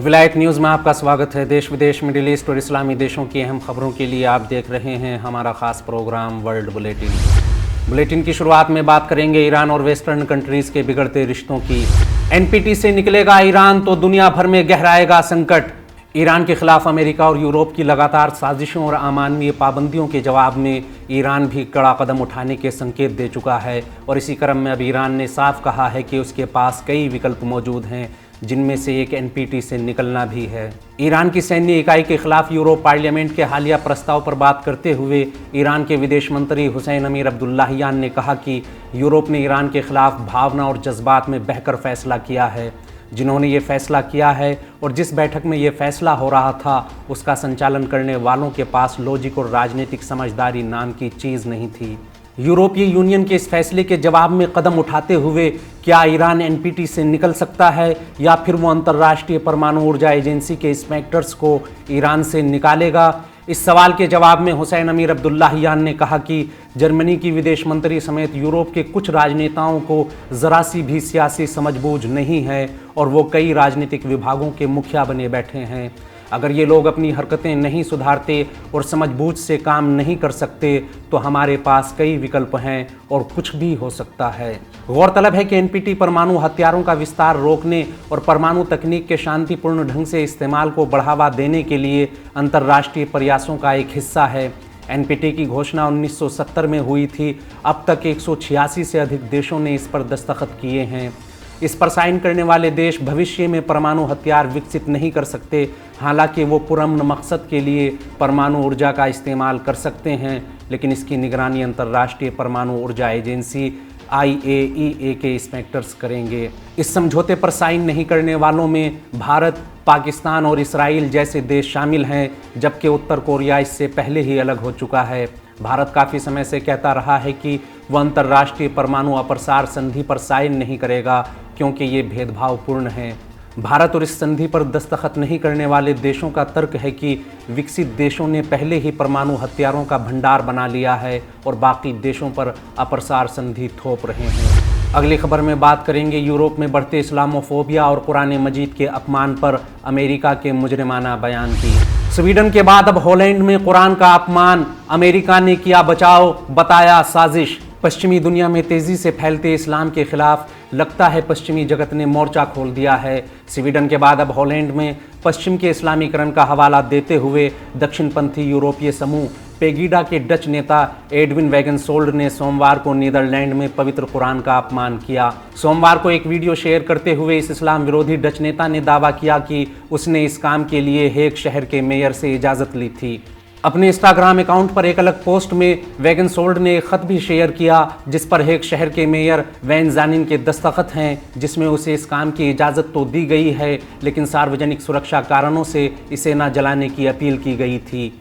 विलायत न्यूज़ में आपका स्वागत है। देश विदेश, मिडिल ईस्ट और इस्लामी देशों की अहम खबरों के लिए आप देख रहे हैं हमारा खास प्रोग्राम वर्ल्ड बुलेटिन। बुलेटिन की शुरुआत में बात करेंगे ईरान और वेस्टर्न कंट्रीज़ के बिगड़ते रिश्तों की। एनपीटी से निकलेगा ईरान तो दुनिया भर में गहराएगा संकट। ईरान के खिलाफ अमेरिका और यूरोप की लगातार साजिशों और अमानवीय पाबंदियों के जवाब में ईरान भी कड़ा कदम उठाने के संकेत दे चुका है और इसी क्रम में अब ईरान ने साफ कहा है कि उसके पास कई विकल्प मौजूद हैं, जिनमें से एक एनपीटी से निकलना भी है। ईरान की सैन्य इकाई के खिलाफ यूरोप पार्लियामेंट के हालिया प्रस्ताव पर बात करते हुए ईरान के विदेश मंत्री हुसैन अमीर अब्दुल्लाहियान ने कहा कि यूरोप ने ईरान के खिलाफ भावना और जज्बात में बहकर फैसला किया है। जिन्होंने ये फैसला किया है और जिस बैठक में ये फैसला हो रहा था उसका संचालन करने वालों के पास लॉजिक और राजनीतिक समझदारी नाम की चीज़ नहीं थी। यूरोपीय यूनियन के इस फैसले के जवाब में कदम उठाते हुए क्या ईरान एनपीटी से निकल सकता है या फिर वो अंतर्राष्ट्रीय परमाणु ऊर्जा एजेंसी के इंस्पेक्टर्स को ईरान से निकालेगा? इस सवाल के जवाब में हुसैन अमीर अब्दुल्लाहियान ने कहा कि जर्मनी की विदेश मंत्री समेत यूरोप के कुछ राजनेताओं को ज़रा सी भी सियासी समझबूझ नहीं है और वो कई राजनीतिक विभागों के मुखिया बने बैठे हैं। अगर ये लोग अपनी हरकतें नहीं सुधारते और समझबूझ से काम नहीं कर सकते तो हमारे पास कई विकल्प हैं और कुछ भी हो सकता है। गौरतलब है कि एनपीटी परमाणु हथियारों का विस्तार रोकने और परमाणु तकनीक के शांतिपूर्ण ढंग से इस्तेमाल को बढ़ावा देने के लिए अंतर्राष्ट्रीय प्रयासों का एक हिस्सा है। एनपीटी की घोषणा 1970 में हुई थी। अब तक 186 से अधिक देशों ने इस पर दस्तखत किए हैं। इस पर साइन करने वाले देश भविष्य में परमाणु हथियार विकसित नहीं कर सकते, हालांकि वो पुरअमन मकसद के लिए परमाणु ऊर्जा का इस्तेमाल कर सकते हैं, लेकिन इसकी निगरानी अंतर्राष्ट्रीय परमाणु ऊर्जा एजेंसी IAEA के इंस्पेक्टर्स करेंगे। इस समझौते पर साइन नहीं करने वालों में भारत, पाकिस्तान और इसराइल जैसे देश शामिल हैं, जबकि उत्तर कोरिया इससे पहले ही अलग हो चुका है। भारत काफ़ी समय से कहता रहा है कि वह अंतर्राष्ट्रीय परमाणु अप्रसार संधि पर साइन नहीं करेगा क्योंकि ये भेदभावपूर्ण है। भारत और इस संधि पर दस्तखत नहीं करने वाले देशों का तर्क है कि विकसित देशों ने पहले ही परमाणु हथियारों का भंडार बना लिया है और बाकी देशों पर अप्रसार संधि थोप रहे हैं। अगली खबर में बात करेंगे यूरोप में बढ़ते इस्लामोफोबिया और कुरान मजीद के अपमान पर अमेरिका के मुजरिमाना बयान की। स्वीडन के बाद अब हॉलैंड में कुरान का अपमान, अमेरिका ने किया बचाव, बताया साजिश। पश्चिमी दुनिया में तेज़ी से फैलते इस्लाम के खिलाफ लगता है पश्चिमी जगत ने मोर्चा खोल दिया है। स्वीडन के बाद अब हॉलैंड में पश्चिम के इस्लामीकरण का हवाला देते हुए दक्षिणपंथी यूरोपीय समूह पेगीडा के डच नेता एडविन वैगनसोल्ड ने सोमवार को नीदरलैंड में पवित्र कुरान का अपमान किया। सोमवार को एक वीडियो शेयर करते हुए इस इस्लाम विरोधी डच नेता ने दावा किया कि उसने इस काम के लिए हेग शहर के मेयर से इजाज़त ली थी। अपने इंस्टाग्राम अकाउंट पर एक अलग पोस्ट में वैगनसोल्ड ने एक खत भी शेयर किया जिस पर हेग शहर के मेयर वैन ज़ानिन के दस्तखत हैं, जिसमें उसे इस काम की इजाज़त तो दी गई है लेकिन सार्वजनिक सुरक्षा कारणों से इसे न जलाने की अपील की गई थी।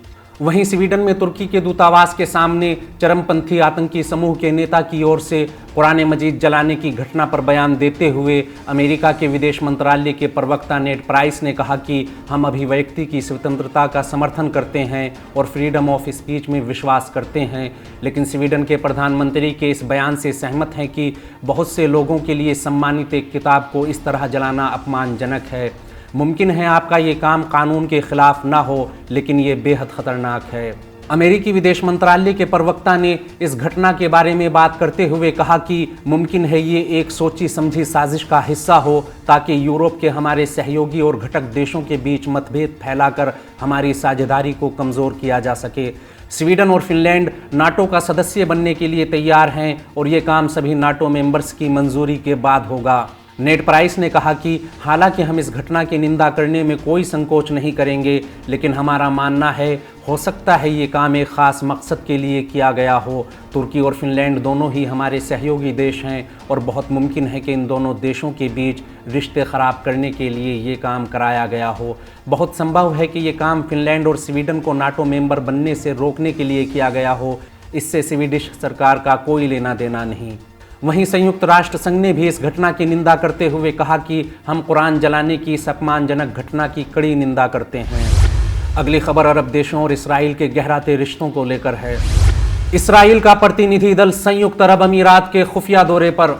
वहीं स्वीडन में तुर्की के दूतावास के सामने चरमपंथी आतंकी समूह के नेता की ओर से कुरान मजीद जलाने की घटना पर बयान देते हुए अमेरिका के विदेश मंत्रालय के प्रवक्ता नेड प्राइस ने कहा कि हम अभिव्यक्ति की स्वतंत्रता का समर्थन करते हैं और फ्रीडम ऑफ स्पीच में विश्वास करते हैं, लेकिन स्वीडन के प्रधानमंत्री के इस बयान से सहमत हैं कि बहुत से लोगों के लिए सम्मानित एक किताब को इस तरह जलाना अपमानजनक है। मुमकिन है आपका ये काम कानून के खिलाफ ना हो, लेकिन ये बेहद खतरनाक है। अमेरिकी विदेश मंत्रालय के प्रवक्ता ने इस घटना के बारे में बात करते हुए कहा कि मुमकिन है ये एक सोची समझी साजिश का हिस्सा हो ताकि यूरोप के हमारे सहयोगी और घटक देशों के बीच मतभेद फैलाकर हमारी साझेदारी को कमज़ोर किया जा सके। स्वीडन और फिनलैंड नाटो का सदस्य बनने के लिए तैयार हैं और ये काम सभी नाटो मेंबर्स की मंजूरी के बाद होगा। नेड प्राइस ने कहा कि हालांकि हम इस घटना की निंदा करने में कोई संकोच नहीं करेंगे, लेकिन हमारा मानना है हो सकता है ये काम एक ख़ास मकसद के लिए किया गया हो। तुर्की और फिनलैंड दोनों ही हमारे सहयोगी देश हैं और बहुत मुमकिन है कि इन दोनों देशों के बीच रिश्ते ख़राब करने के लिए ये काम कराया गया हो। बहुत संभव है कि ये काम फिनलैंड और स्वीडन को नाटो मेंबर बनने से रोकने के लिए किया गया हो। इससे स्वीडिश सरकार का कोई लेना देना नहीं। वहीं संयुक्त राष्ट्र संघ ने भी इस घटना की निंदा करते हुए कहा कि हम कुरान जलाने की इस अपमानजनक घटना की कड़ी निंदा करते हैं। अगली खबर अरब देशों और इसराइल के गहराते रिश्तों को लेकर है। इसराइल का प्रतिनिधि दल संयुक्त अरब अमीरात के खुफिया दौरे पर।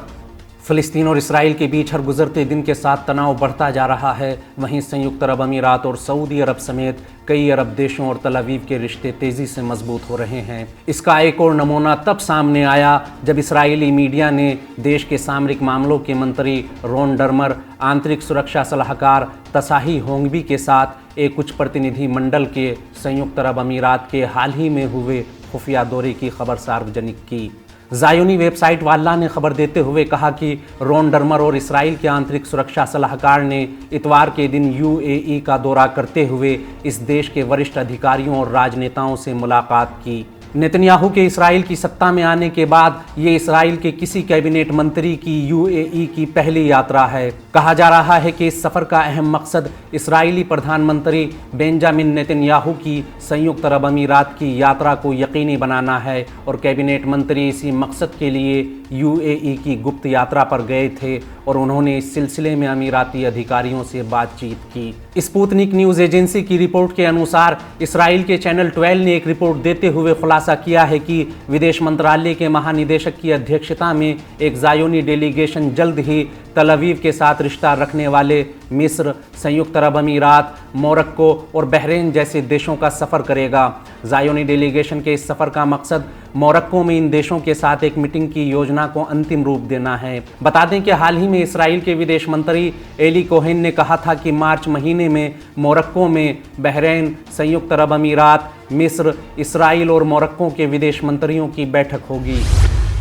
फ़लस्तीन और इसराइल के बीच हर गुजरते दिन के साथ तनाव बढ़ता जा रहा है। वहीं संयुक्त अरब अमीरात और सऊदी अरब समेत कई अरब देशों और तल अवीव के रिश्ते तेज़ी से मजबूत हो रहे हैं। इसका एक और नमूना तब सामने आया जब इसराइली मीडिया ने देश के सामरिक मामलों के मंत्री रोन डर्मर, आंतरिक सुरक्षा सलाहकार तसाही होंगबी के साथ एक उच्च प्रतिनिधि मंडल के संयुक्त अरब अमीरात के हाल ही में हुए खुफिया दौरे की खबर सार्वजनिक की। ज़ायोनी वेबसाइट वाल्ला ने खबर देते हुए कहा कि रोन डर्मर और इसराइल के आंतरिक सुरक्षा सलाहकार ने इतवार के दिन यूएई का दौरा करते हुए इस देश के वरिष्ठ अधिकारियों और राजनेताओं से मुलाकात की। नेतन्याहू के इसराइल की सत्ता में आने के बाद ये इसराइल के किसी कैबिनेट मंत्री की यूएई की पहली यात्रा है। कहा जा रहा है कि इस सफ़र का अहम मकसद इसराइली प्रधानमंत्री बेंजामिन नेतन्याहू की संयुक्त अरब अमीरात की यात्रा को यकीनी बनाना है और कैबिनेट मंत्री इसी मकसद के लिए यूएई की गुप्त यात्रा पर गए थे और उन्होंने इस सिलसिले में अमीराती अधिकारियों से बातचीत की। स्पुतनिक न्यूज़ एजेंसी की रिपोर्ट के अनुसार इसराइल के चैनल 12 ने एक रिपोर्ट देते हुए खुलासा किया है कि विदेश मंत्रालय के महानिदेशक की अध्यक्षता में एक ज़ायोनी डेलीगेशन जल्द ही तल अवीव के साथ रिश्ता रखने वाले मिस्र, संयुक्त अरब अमीरात, मोरक्को और बहरीन जैसे देशों का सफ़र करेगा। ज़ायोनी डेलीगेशन के इस सफ़र का मकसद मोरक्को में इन देशों के साथ एक मीटिंग की योजना को अंतिम रूप देना है। बता दें कि हाल ही में इसराइल के विदेश मंत्री एली कोहेन ने कहा था कि मार्च महीने में मोरक्को में बहरीन, संयुक्त अरब अमीरात, मिस्र, इसराइल और मोरक्को के विदेश मंत्रियों की बैठक होगी।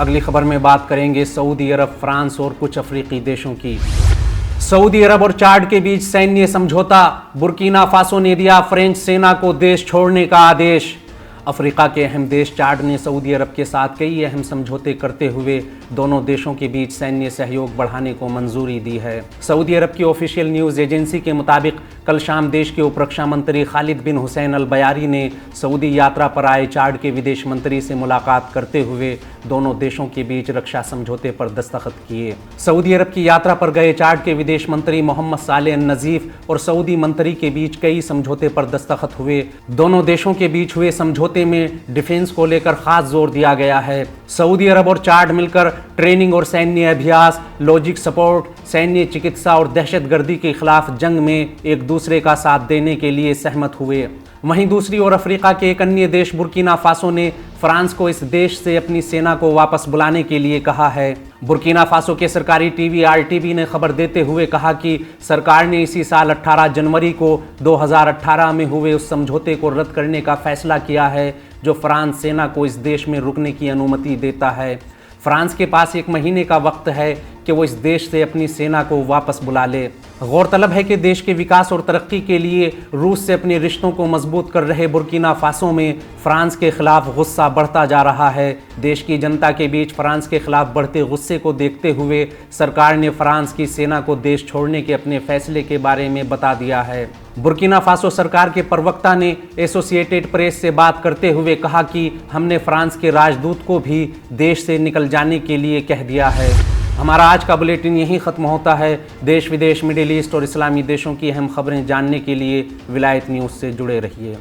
अगली खबर में बात करेंगे सऊदी अरब, फ्रांस और कुछ अफ्रीकी देशों की। सऊदी अरब और चाड के बीच सैन्य समझौता, बुर्किना फासो ने दिया फ्रेंच सेना को देश छोड़ने का आदेश। अफ्रीका के अहम देश चाड ने सऊदी अरब के साथ कई अहम समझौते करते हुए दोनों देशों के बीच सैन्य सहयोग बढ़ाने को मंजूरी दी है। सऊदी अरब की ऑफिशियल न्यूज़ एजेंसी के मुताबिक कल शाम देश के उप रक्षा मंत्री खालिद बिन हुसैन अल बयारी ने सऊदी यात्रा पर आए चाड के विदेश मंत्री से मुलाकात करते हुए दोनों देशों के बीच रक्षा समझौते पर दस्तखत किए। सऊदी अरब की यात्रा पर गए चाड के विदेश मंत्री मोहम्मद सालेह अल नजीफ और सऊदी मंत्री के बीच कई समझौते पर दस्तखत हुए। दोनों देशों के बीच हुए समझौते में डिफेंस को लेकर खास जोर दिया गया है। सऊदी अरब और चाड मिलकर ट्रेनिंग और सैन्य अभ्यास, लॉजिक सपोर्ट, सैन्य चिकित्सा और दहशतगर्दी के खिलाफ जंग में एक दूसरे का साथ देने के लिए सहमत हुए। वहीं दूसरी ओर अफ्रीका के एक अन्य देश बुर्किना फासो ने फ्रांस को इस देश से अपनी सेना को वापस बुलाने के लिए कहा है। बुर्किना फासो के सरकारी टीवी आरटीवी ने खबर देते हुए कहा कि सरकार ने इसी साल 18 जनवरी को 2018 में हुए उस समझौते को रद्द करने का फैसला किया है जो फ्रांस सेना को इस देश में रुकने की अनुमति देता है। फ्रांस के पास 1 महीने का वक्त है कि वो इस देश से अपनी सेना को वापस बुला ले। गौरतलब है कि देश के विकास और तरक्की के लिए रूस से अपने रिश्तों को मजबूत कर रहे बुर्किना फासो में फ्रांस के खिलाफ गुस्सा बढ़ता जा रहा है। देश की जनता के बीच फ्रांस के खिलाफ बढ़ते गुस्से को देखते हुए सरकार ने फ्रांस की सेना को देश छोड़ने के अपने फैसले के बारे में बता दिया है। बुर्किना फासो सरकार के प्रवक्ता ने एसोसिएटेड प्रेस से बात करते हुए कहा कि हमने फ्रांस के राजदूत को भी देश से निकल जाने के लिए कह दिया है। हमारा आज का बुलेटिन यहीं ख़त्म होता है। देश विदेश, मिडिल ईस्ट और इस्लामी देशों की अहम खबरें जानने के लिए विलायत न्यूज़ से जुड़े रहिए।